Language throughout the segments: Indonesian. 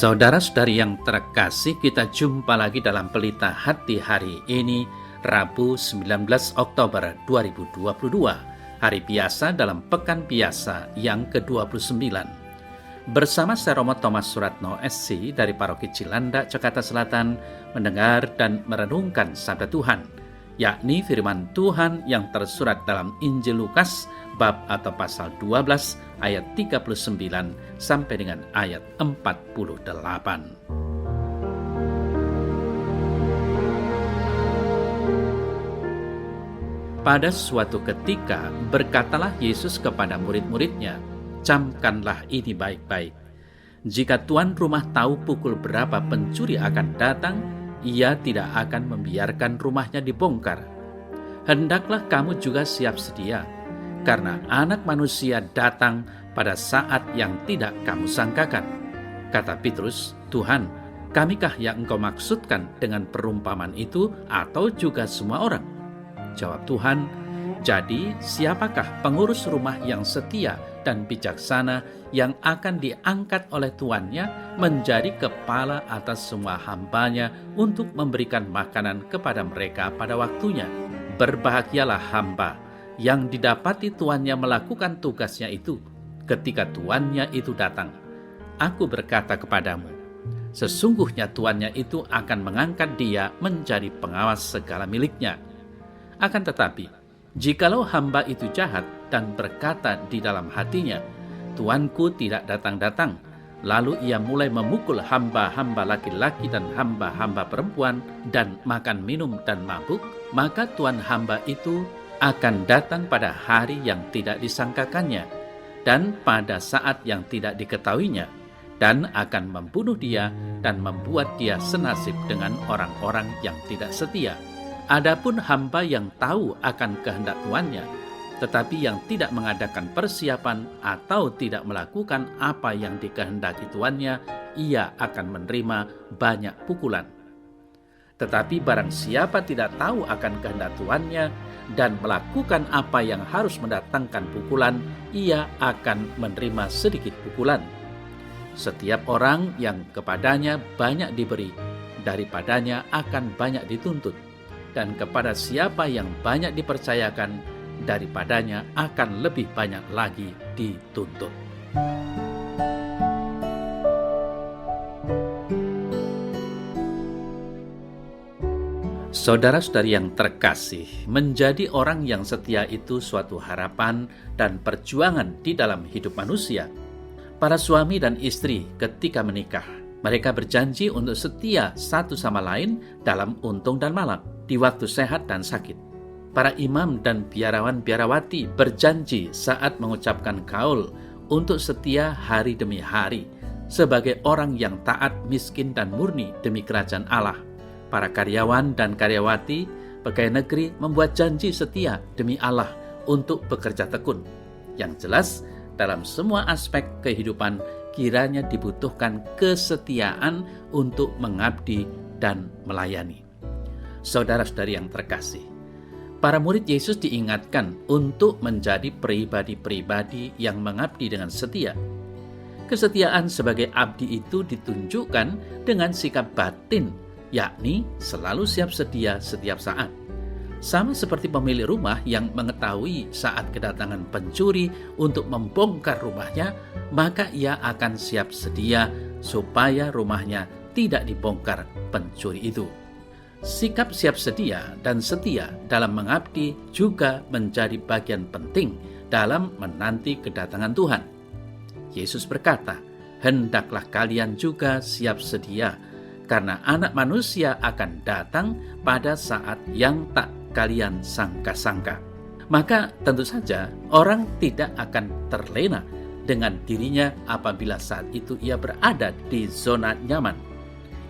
Saudara-saudari yang terkasih, kita jumpa lagi dalam Pelita Hati hari ini, Rabu 19 Oktober 2022, hari biasa dalam Pekan Biasa yang ke-29. Bersama saya Romo Thomas Suratno SC dari Paroki Cilandak, Jakarta Selatan, mendengar dan merenungkan Sabda Tuhan, yakni firman Tuhan yang tersurat dalam Injil Lukas bab atau pasal 12 ayat 39 sampai dengan ayat 48. Pada suatu ketika berkatalah Yesus kepada murid-muridnya, "Camkanlah ini baik-baik. Jika tuan rumah tahu pukul berapa pencuri akan datang, ia tidak akan membiarkan rumahnya dibongkar. Hendaklah kamu juga siap sedia, karena Anak Manusia datang pada saat yang tidak kamu sangkakan." Kata Petrus, "Tuhan, kamikah yang Engkau maksudkan dengan perumpamaan itu atau juga semua orang?" Jawab Tuhan, "Jadi siapakah pengurus rumah yang setia dan bijaksana yang akan diangkat oleh tuannya menjadi kepala atas semua hambanya untuk memberikan makanan kepada mereka pada waktunya? Berbahagialah hamba yang didapati tuannya melakukan tugasnya itu ketika tuannya itu datang. Aku berkata kepadamu, sesungguhnya tuannya itu akan mengangkat dia menjadi pengawas segala miliknya. Akan tetapi, jikalau hamba itu jahat dan berkata di dalam hatinya, Tuanku tidak datang-datang, lalu ia mulai memukul hamba-hamba laki-laki dan hamba-hamba perempuan dan makan minum dan mabuk, maka tuan hamba itu akan datang pada hari yang tidak disangkakannya dan pada saat yang tidak diketahuinya, dan akan membunuh dia dan membuat dia senasib dengan orang-orang yang tidak setia. Adapun hamba yang tahu akan kehendak tuannya, tetapi yang tidak mengadakan persiapan atau tidak melakukan apa yang dikehendaki tuannya, ia akan menerima banyak pukulan. Tetapi barang siapa tidak tahu akan kehendak tuannya dan melakukan apa yang harus mendatangkan pukulan, ia akan menerima sedikit pukulan. Setiap orang yang kepadanya banyak diberi, daripadanya akan banyak dituntut. Dan kepada siapa yang banyak dipercayakan, daripadanya akan lebih banyak lagi dituntut." Saudara-saudari yang terkasih, menjadi orang yang setia itu suatu harapan dan perjuangan di dalam hidup manusia. Para suami dan istri ketika menikah, mereka berjanji untuk setia satu sama lain dalam untung dan malam, di waktu sehat dan sakit. Para imam dan biarawan-biarawati berjanji saat mengucapkan kaul untuk setia hari demi hari sebagai orang yang taat, miskin, dan murni demi kerajaan Allah. Para karyawan dan karyawati pegawai negeri membuat janji setia demi Allah untuk bekerja tekun. Yang jelas, dalam semua aspek kehidupan kiranya dibutuhkan kesetiaan untuk mengabdi dan melayani. Saudara-saudari yang terkasih, para murid Yesus diingatkan untuk menjadi pribadi-pribadi yang mengabdi dengan setia. Kesetiaan sebagai abdi itu ditunjukkan dengan sikap batin, yakni selalu siap sedia setiap saat. Sama seperti pemilik rumah yang mengetahui saat kedatangan pencuri untuk membongkar rumahnya, maka ia akan siap sedia supaya rumahnya tidak dibongkar pencuri itu. Sikap siap sedia dan setia dalam mengabdi juga menjadi bagian penting dalam menanti kedatangan Tuhan. Yesus berkata, "Hendaklah kalian juga siap sedia, karena Anak Manusia akan datang pada saat yang tak kalian sangka-sangka." Maka tentu saja orang tidak akan terlena dengan dirinya apabila saat itu ia berada di zona nyaman.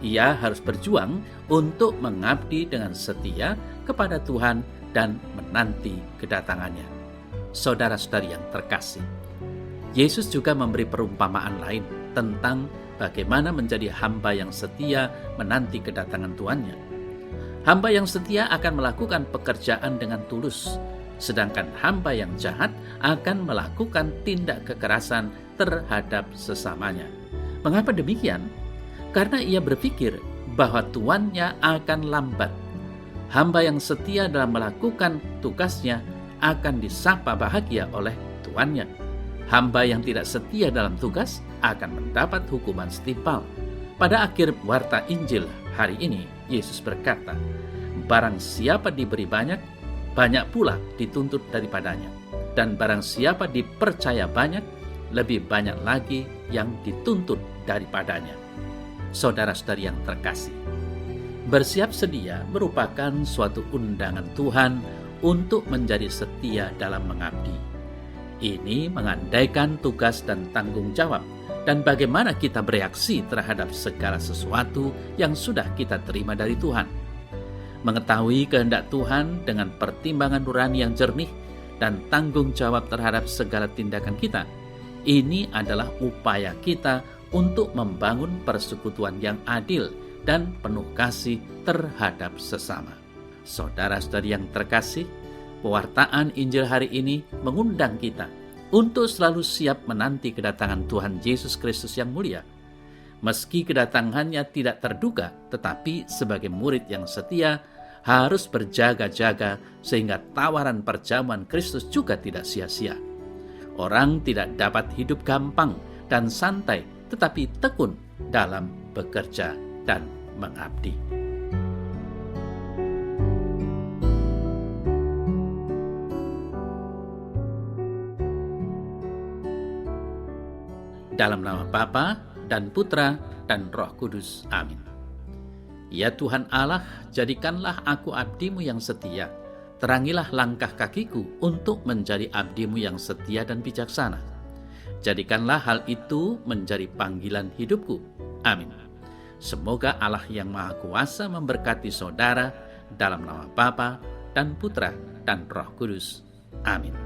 Ia harus berjuang untuk mengabdi dengan setia kepada Tuhan dan menanti kedatangannya. Saudara-saudari yang terkasih, Yesus juga memberi perumpamaan lain tentang bagaimana menjadi hamba yang setia menanti kedatangan Tuannya. Hamba yang setia akan melakukan pekerjaan dengan tulus, sedangkan hamba yang jahat akan melakukan tindak kekerasan terhadap sesamanya. Mengapa demikian? karena ia berpikir bahwa tuannya akan lambat. Hamba yang setia dalam melakukan tugasnya akan disapa bahagia oleh tuannya. Hamba yang tidak setia dalam tugas akan mendapat hukuman setimpal. Pada akhir warta Injil hari ini, Yesus berkata, barang siapa diberi banyak, banyak pula dituntut daripadanya. Dan barang siapa dipercaya banyak, lebih banyak lagi yang dituntut daripadanya. Saudara-saudari yang terkasih, bersiap sedia merupakan suatu undangan Tuhan untuk menjadi setia dalam mengabdi. Ini mengandaikan tugas dan tanggung jawab, dan bagaimana kita bereaksi terhadap segala sesuatu yang sudah kita terima dari Tuhan. Mengetahui kehendak Tuhan dengan pertimbangan nurani yang jernih dan tanggung jawab terhadap segala tindakan kita, ini adalah upaya kita untuk membangun persekutuan yang adil dan penuh kasih terhadap sesama. Saudara-saudari yang terkasih, pewartaan Injil hari ini mengundang kita untuk selalu siap menanti kedatangan Tuhan Yesus Kristus yang mulia. Meski kedatangannya tidak terduga, tetapi sebagai murid yang setia harus berjaga-jaga sehingga tawaran perjamuan Kristus juga tidak sia-sia. Orang tidak dapat hidup gampang dan santai, tetapi tekun dalam bekerja dan mengabdi. Dalam nama Bapa dan Putra dan Roh Kudus. Amin. Ya Tuhan Allah, jadikanlah aku abdi-Mu yang setia. Terangilah langkah kakiku untuk menjadi abdi-Mu yang setia dan bijaksana. Jadikanlah hal itu menjadi panggilan hidupku. Amin. Semoga Allah yang Maha Kuasa memberkati saudara dalam nama Bapa dan Putra dan Roh Kudus. Amin.